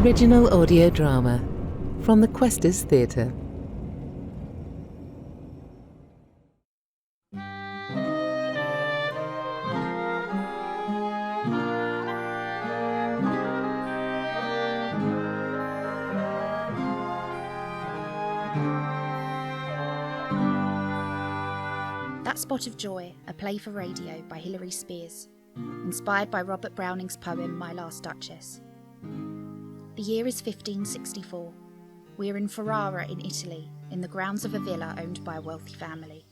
Original audio drama from the Questors Theatre. That Spot of Joy, a play for radio by Hilary Spiers, inspired by Robert Browning's poem My Last Duchess. The year is 1564. We are in Ferrara in Italy, in the grounds of a villa owned by a wealthy family.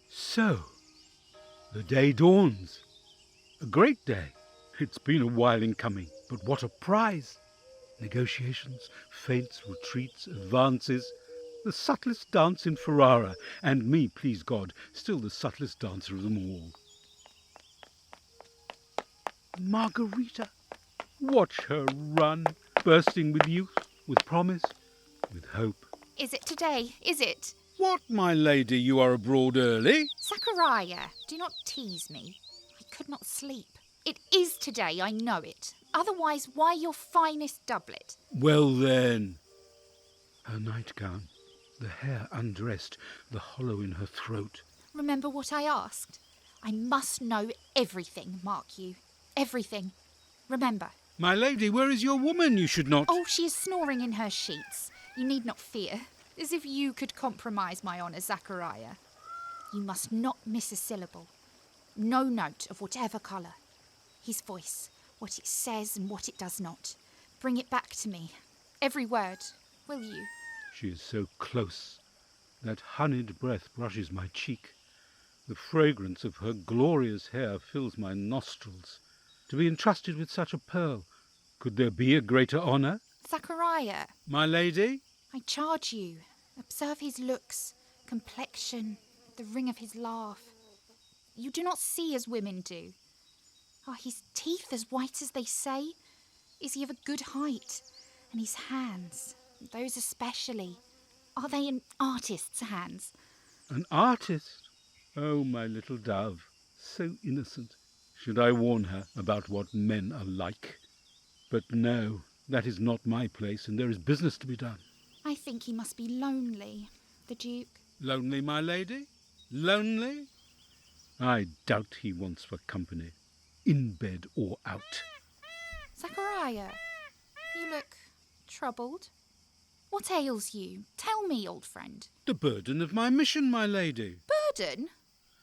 So, the day dawns. A great day. It's been a while in coming, but what a prize! Negotiations, feints, retreats, advances. The subtlest dance in Ferrara, and me, please God, still the subtlest dancer of them all. Margarita! Watch her run, bursting with youth, with promise, with hope. Is it today? Is it? What, my lady, you are abroad early? Zachariah, do not tease me. I could not sleep. It is today, I know it. Otherwise, why your finest doublet? Well then. Her nightgown, the hair undressed, the hollow in her throat. Remember what I asked? I must know everything, mark you. Everything. Remember. My lady, where is your woman? You should not... Oh, she is snoring in her sheets. You need not fear. As if you could compromise my honour, Zachariah. You must not miss a syllable. No note of whatever colour. His voice, what it says and what it does not. Bring it back to me. Every word. Will you? She is so close. That honeyed breath brushes my cheek. The fragrance of her glorious hair fills my nostrils. To be entrusted with such a pearl, could there be a greater honour? Zachariah. My lady? I charge you, observe his looks, complexion, the ring of his laugh. You do not see as women do. Are his teeth as white as they say? Is he of a good height? And his hands, those especially, are they an artist's hands? An artist? Oh, my little dove, so innocent. Should I warn her about what men are like? But no, that is not my place, and there is business to be done. I think he must be lonely, the Duke. Lonely, my lady? Lonely? I doubt he wants for company, in bed or out. Zachariah, you look troubled. What ails you? Tell me, old friend. The burden of my mission, my lady. Burden?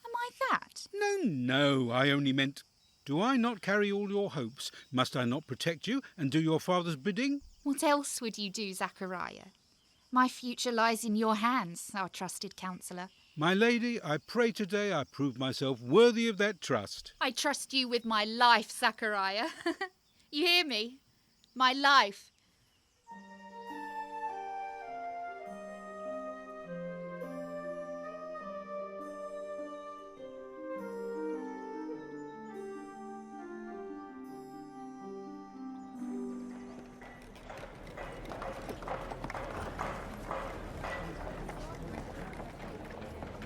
Am I that? No, I only meant, do I not carry all your hopes? Must I not protect you and do your father's bidding? What else would you do, Zachariah? My future lies in your hands, our trusted counsellor. My lady, I pray today I prove myself worthy of that trust. I trust you with my life, Zachariah. You hear me? My life.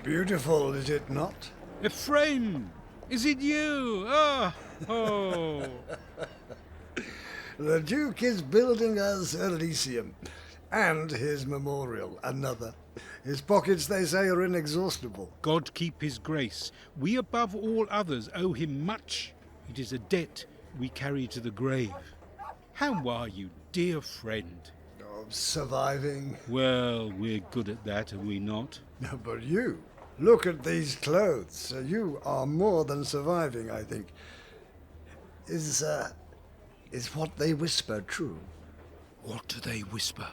Beautiful, is it not? Ephraim, is it you? Oh. The Duke is building us Elysium, and his memorial, another. His pockets, they say, are inexhaustible. God keep his grace. We above all others owe him much. It is a debt we carry to the grave. How are you, dear friend? Oh, surviving. Well, we're good at that, are we not? But you, look at these clothes. You are more than surviving, I think. Is what they whisper true? What do they whisper?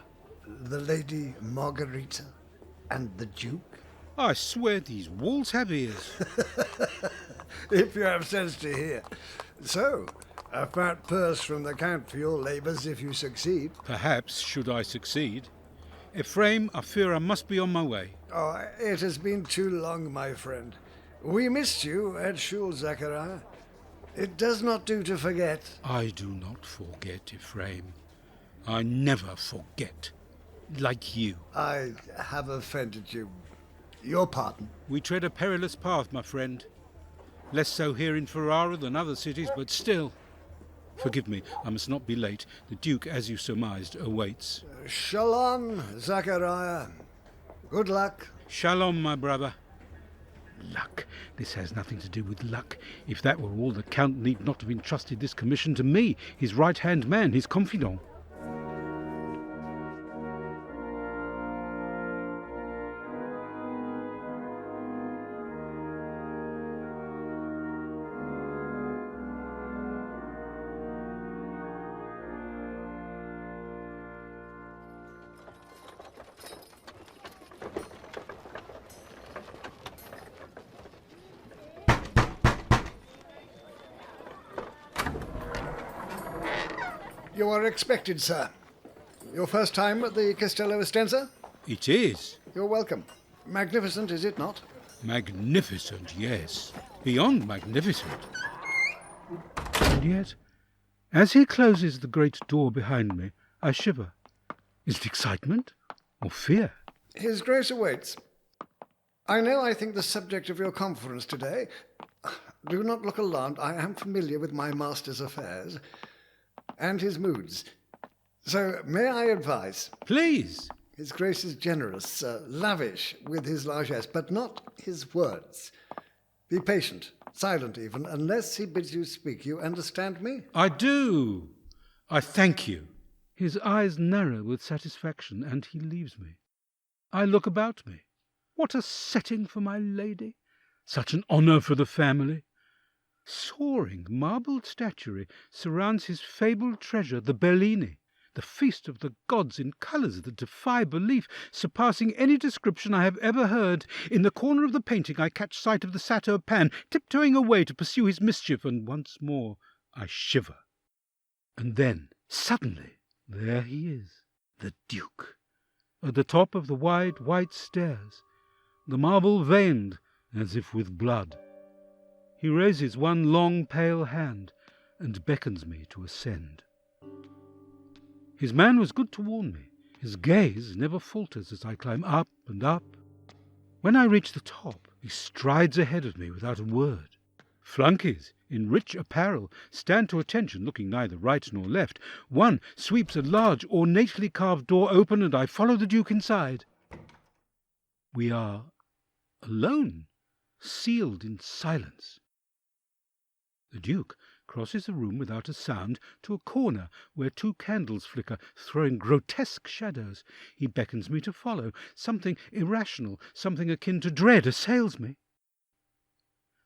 The Lady Margarita and the Duke? I swear these walls have ears. If you have sense to hear. So, a fat purse from the Count for your labours if you succeed. Perhaps, should I succeed. Ephraim, I fear I must be on my way. Oh, it has been too long, my friend. We missed you at Shul, Zachariah. It does not do to forget. I do not forget, Ephraim. I never forget. Like you. I have offended you. Your pardon. We tread a perilous path, my friend. Less so here in Ferrara than other cities, but still. Forgive me, I must not be late. The Duke, as you surmised, awaits. Shalom, Zachariah. Good luck. Shalom, my brother. Luck. This has nothing to do with luck. If that were all, the Count need not have entrusted this commission to me, his right-hand man, his confidant. You are expected, sir. Your first time at the Castello Estenza? It is. You're welcome. Magnificent, is it not? Magnificent, yes. Beyond magnificent. And yet, as he closes the great door behind me, I shiver. Is it excitement or fear? His Grace awaits. I think the subject of your conference today. Do not look alarmed. I am familiar with my master's affairs and his moods. So, may I advise? Please. His Grace is generous, lavish with his largesse, but not his words. Be patient, silent even, unless he bids you speak. You understand me? I do. I thank you. His eyes narrow with satisfaction, and he leaves me. I look about me. What a setting for my lady! Such an honour for the family! Soaring marbled statuary surrounds his fabled treasure, the Bellini, the feast of the gods in colours that defy belief, surpassing any description I have ever heard. In the corner of the painting I catch sight of the satyr Pan, tiptoeing away to pursue his mischief, and once more I shiver. And then, suddenly, there he is, the Duke, at the top of the wide white stairs, the marble veined as if with blood. He raises one long pale hand and beckons me to ascend. His man was good to warn me. His gaze never falters as I climb up and up. When I reach the top, he strides ahead of me without a word. Flunkies in rich apparel stand to attention, looking neither right nor left. One sweeps a large, ornately carved door open, and I follow the Duke inside. We are alone, sealed in silence. The Duke crosses the room without a sound to a corner where two candles flicker, throwing grotesque shadows. He beckons me to follow. Something irrational, something akin to dread assails me.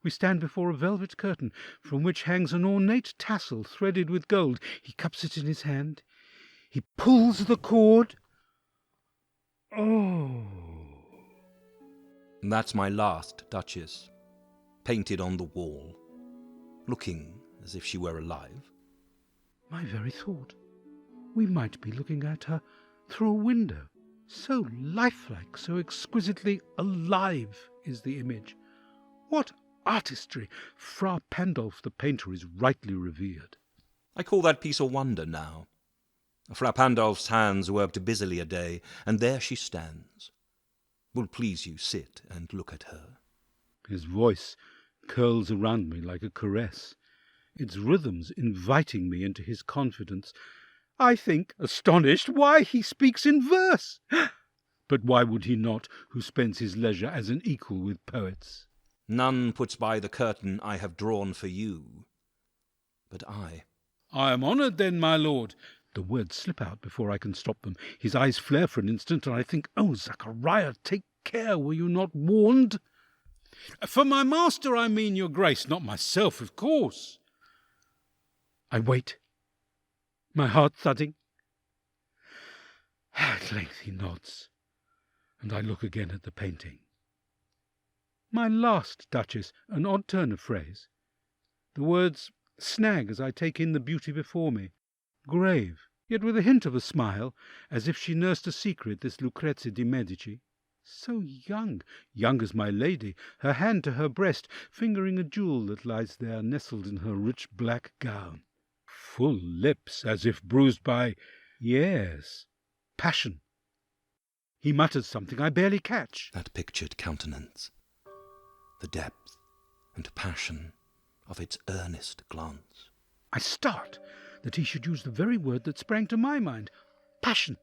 We stand before a velvet curtain from which hangs an ornate tassel threaded with gold. He cups it in his hand. He pulls the cord. Oh! That's my last Duchess, painted on the wall, looking as if she were alive. My very thought. We might be looking at her through a window. So lifelike, so exquisitely alive is the image. What artistry! Fra Pandolf the painter is rightly revered. I call that piece a wonder now. Fra Pandolf's hands worked busily a day, and there she stands. Will please you sit and look at her. His voice curls around me like a caress, its rhythms inviting me into his confidence. I think, astonished, why he speaks in verse. But why would he not, who spends his leisure as an equal with poets? None puts by the curtain I have drawn for you, but I. I am honoured then, my lord. The words slip out before I can stop them. His eyes flare for an instant, and I think, oh, Zachariah, take care, were you not warned? For my master, I mean, your grace, not myself, of course. I wait, my heart thudding. At length he nods, and I look again at the painting. My last Duchess, an odd turn of phrase. The words snag as I take in the beauty before me, grave, yet with a hint of a smile, as if she nursed a secret, this Lucrezia di Medici. So young, young as my lady, her hand to her breast, fingering a jewel that lies there nestled in her rich black gown. Full lips, as if bruised by, yes, passion. He mutters something I barely catch. That pictured countenance, the depth and passion of its earnest glance. I start that he should use the very word that sprang to my mind, passion.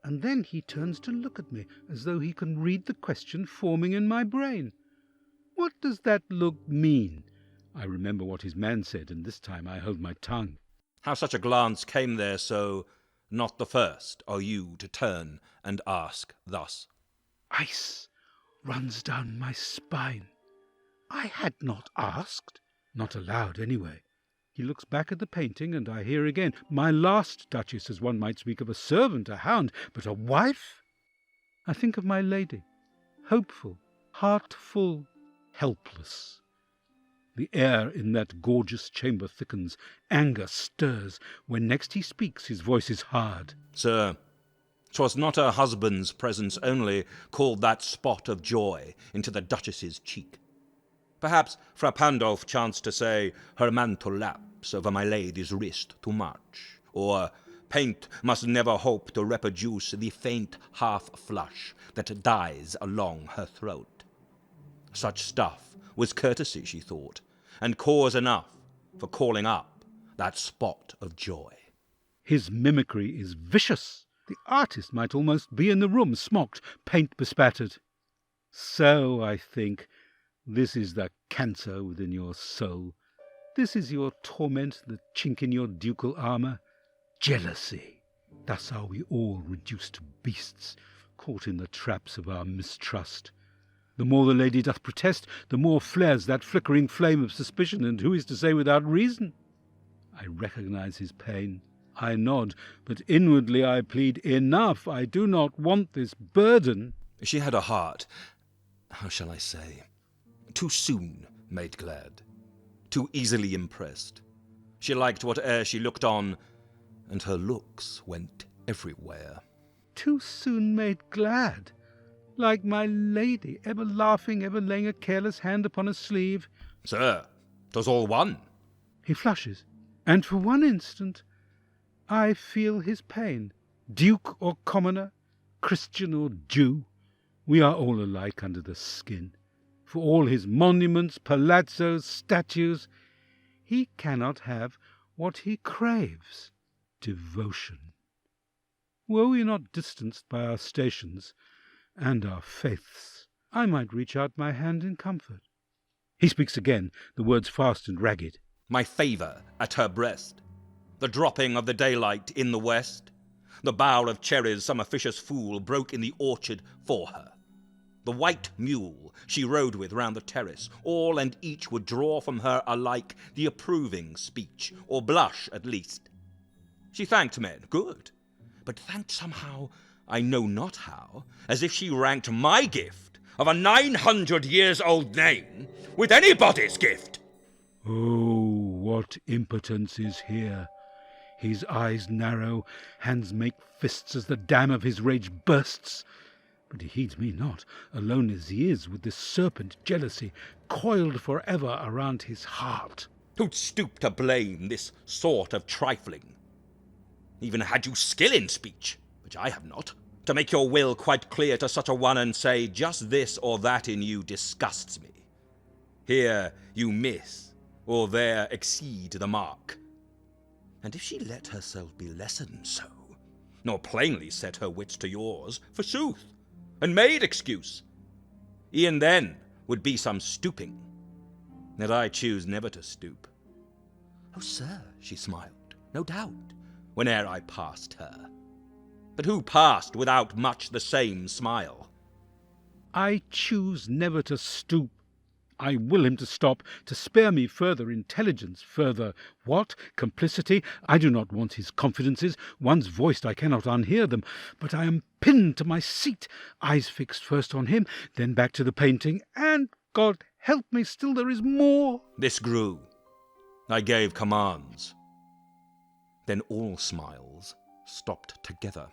And then he turns to look at me as though he can read the question forming in my brain. What does that look mean? I remember what his man said, and this time I held my tongue. How such a glance came there so, not the first are you to turn and ask thus. Ice runs down my spine. I had not asked, not aloud anyway. He looks back at the painting, and I hear again, my last duchess, as one might speak of a servant, a hound, but a wife? I think of my lady, hopeful, heart full, helpless. The air in that gorgeous chamber thickens, anger stirs. When next he speaks, his voice is hard. Sir, 'twas not her husband's presence only called that spot of joy into the duchess's cheek. Perhaps Fra Pandolf chanced to say, her mantle laps over my lady's wrist too much, or paint must never hope to reproduce the faint half-flush that dies along her throat. Such stuff was courtesy, she thought, and cause enough for calling up that spot of joy. His mimicry is vicious. The artist might almost be in the room, smocked, paint bespattered. So, I think, this is the cancer within your soul. This is your torment, the chink in your ducal armour. Jealousy. Thus are we all reduced to beasts, caught in the traps of our mistrust. The more the lady doth protest, the more flares that flickering flame of suspicion, and who is to say without reason? I recognize his pain. I nod, but inwardly I plead, enough, I do not want this burden. She had a heart, how shall I say, too soon made glad, too easily impressed. She liked whate'er she looked on, and her looks went everywhere. Too soon made glad? Like my lady, ever laughing, ever laying a careless hand upon a sleeve. Sir, 'twas all one. He flushes, and for one instant I feel his pain. Duke or commoner, Christian or Jew, we are all alike under the skin. For all his monuments, palazzos, statues, he cannot have what he craves, devotion. Were we not distanced by our stations and our faiths, I might reach out my hand in comfort. He speaks again, the words fast and ragged. My favour at her breast, the dropping of the daylight in the west, the bough of cherries some officious fool broke in the orchard for her, the white mule she rode with round the terrace, all and each would draw from her alike the approving speech, or blush at least. She thanked men, good, but thanked somehow, I know not how, as if she ranked my gift of a 900-years-old name with anybody's gift. Oh, what impotence is here! His eyes narrow, hands make fists as the dam of his rage bursts. But he heeds me not, alone as he is with this serpent jealousy, coiled for ever around his heart. Who'd stoop to blame this sort of trifling? Even had you skill in speech, which I have not, to make your will quite clear to such a one and say, just this or that in you disgusts me. Here you miss, or there exceed the mark. And if she let herself be lessoned so, nor plainly set her wits to yours, forsooth, and made excuse, e'en then would be some stooping, that I choose never to stoop. Oh, sir, she smiled, no doubt, whene'er I passed her. But who passed without much the same smile? I choose never to stoop. I will him to stop, to spare me further intelligence, further what? Complicity? I do not want his confidences. Once voiced I cannot unhear them, but I am pinned to my seat, eyes fixed first on him, then back to the painting, and, God help me, still there is more. This grew. I gave commands. Then all smiles stopped together.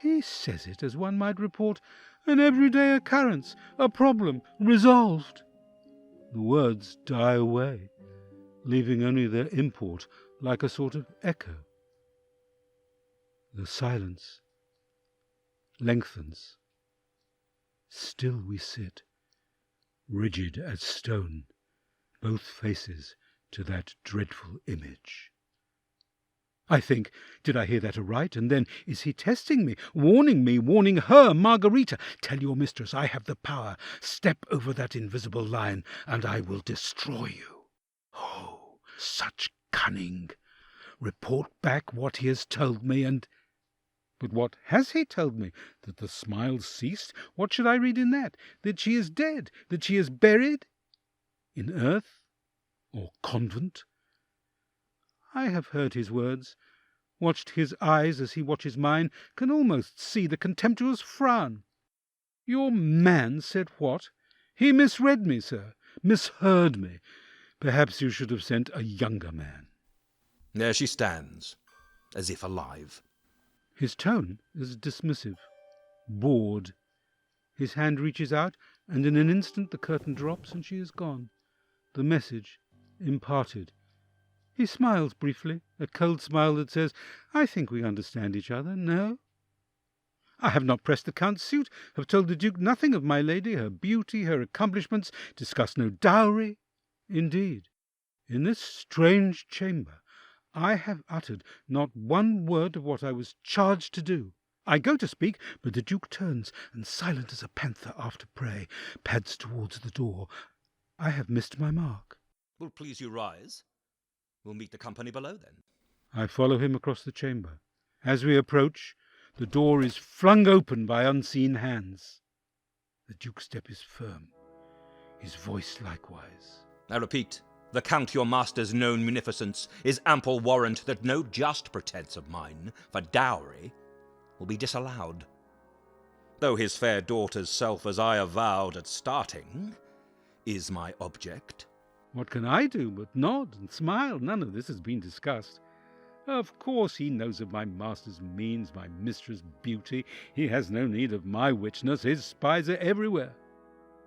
He says it as one might report an everyday occurrence, a problem resolved. The words die away, leaving only their import like a sort of echo. The silence lengthens. Still we sit, rigid as stone, both faces to that dreadful image. I think, did I hear that aright? And then, is he testing me, warning her, Margarita? Tell your mistress I have the power. Step over that invisible line, and I will destroy you. Oh, such cunning! Report back what he has told me, and... But what has he told me? That the smiles ceased? What should I read in that? That she is dead? That she is buried? In earth? Or convent? I have heard his words, watched his eyes as he watches mine, can almost see the contemptuous frown. Your man said what? He misread me, sir, misheard me. Perhaps you should have sent a younger man. There she stands, as if alive. His tone is dismissive, bored. His hand reaches out, and in an instant the curtain drops and she is gone. The message imparted. He smiles briefly, a cold smile that says, I think we understand each other, no? I have not pressed the Count's suit, have told the Duke nothing of my lady, her beauty, her accomplishments, discussed no dowry. Indeed, in this strange chamber I have uttered not one word of what I was charged to do. I go to speak, but the Duke turns, and silent as a panther after prey, pads towards the door. I have missed my mark. Will please you rise? We'll meet the company below, then. I follow him across the chamber. As we approach, the door is flung open by unseen hands. The Duke's step is firm, his voice likewise. I repeat, the Count your master's known munificence is ample warrant that no just pretence of mine for dowry will be disallowed. Though his fair daughter's self, as I avowed at starting, is my object. What can I do but nod and smile? None of this has been discussed. Of course he knows of my master's means, my mistress' beauty. He has no need of my witness. His spies are everywhere.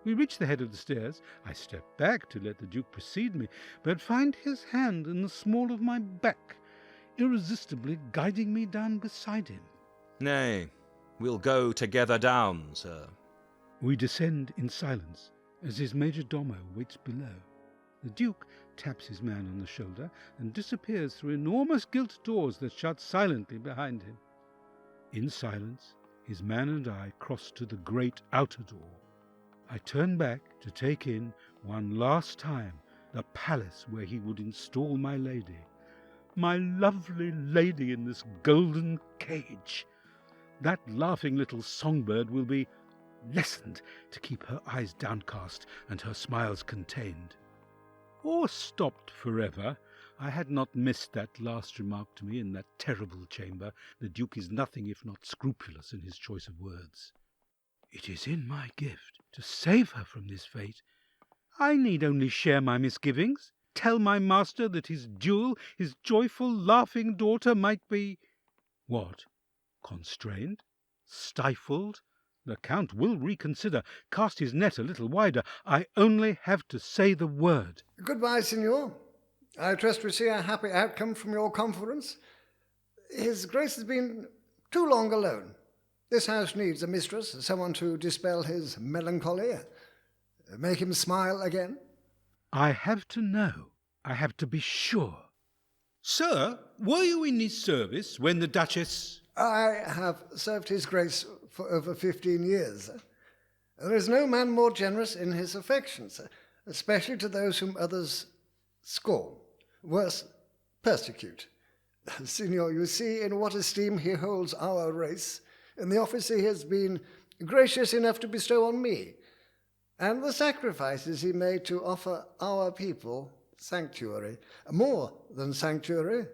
We reach the head of the stairs. I step back to let the Duke precede me, but find his hand in the small of my back, irresistibly guiding me down beside him. Nay, we'll go together down, sir. We descend in silence, as his major domo waits below. The Duke taps his man on the shoulder and disappears through enormous gilt doors that shut silently behind him. In silence, his man and I cross to the great outer door. I turn back to take in one last time the palace where he would install my lady. My lovely lady in this golden cage. That laughing little songbird will be lessoned to keep her eyes downcast and her smiles contained. Or stopped forever. I had not missed that last remark to me in that terrible chamber. The Duke is nothing if not scrupulous in his choice of words. It is in my gift to save her from this fate. I need only share my misgivings, tell my master that his jewel, his joyful, laughing daughter might be... What? Constrained? Stifled? The Count will reconsider, cast his net a little wider. I only have to say the word. Goodbye, Signor. I trust we see a happy outcome from your conference. His Grace has been too long alone. This house needs a mistress, someone to dispel his melancholy, make him smile again. I have to know. I have to be sure. Sir, were you in his service when the Duchess... I have served His Grace for over 15 years. There is no man more generous in his affections, especially to those whom others scorn, worse, persecute. Signor, you see in what esteem he holds our race, in the office he has been gracious enough to bestow on me, and the sacrifices he made to offer our people sanctuary, more than sanctuary,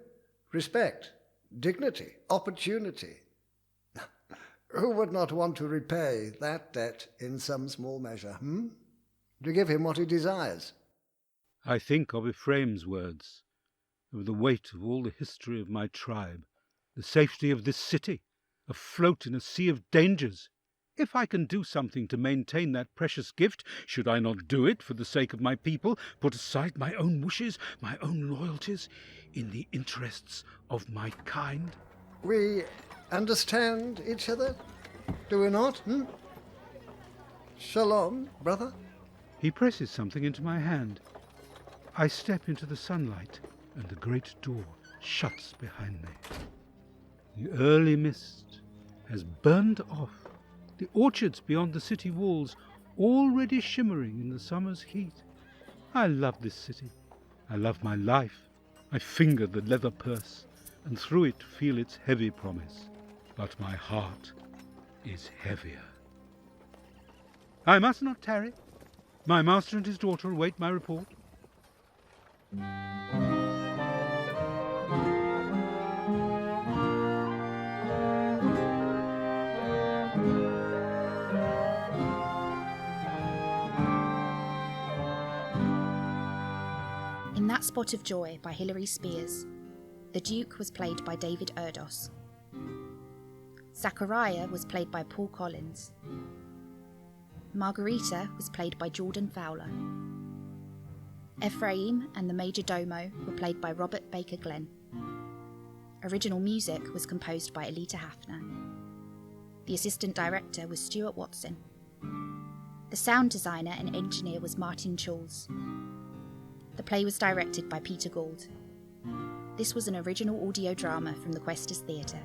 respect, dignity, opportunity. Who would not want to repay that debt in some small measure, To give him what he desires. I think of Ephraim's words, of the weight of all the history of my tribe, the safety of this city, afloat in a sea of dangers. If I can do something to maintain that precious gift, should I not do it for the sake of my people, put aside my own wishes, my own loyalties, in the interests of my kind? We understand each other, do we not? Shalom, brother. He presses something into my hand. I step into the sunlight, and the great door shuts behind me. The early mist has burned off, the orchards beyond the city walls already shimmering in the summer's heat. I love this city. I love my life. I finger the leather purse, and through it feel its heavy promise. But my heart is heavier. I must not tarry. My master and his daughter await my report. In That Spot of Joy by Hilary Spiers, the Duke was played by David Erdos. Zachariah was played by Paul Collins. Margarita was played by Jordan Fowler. Ephraim and the Major Domo were played by Robert Baker Glenn. Original music was composed by Alita Hafner. The assistant director was Stuart Watson. The sound designer and engineer was Martin Choules. The play was directed by Peter Gould. This was an original audio drama from the Questors Theatre.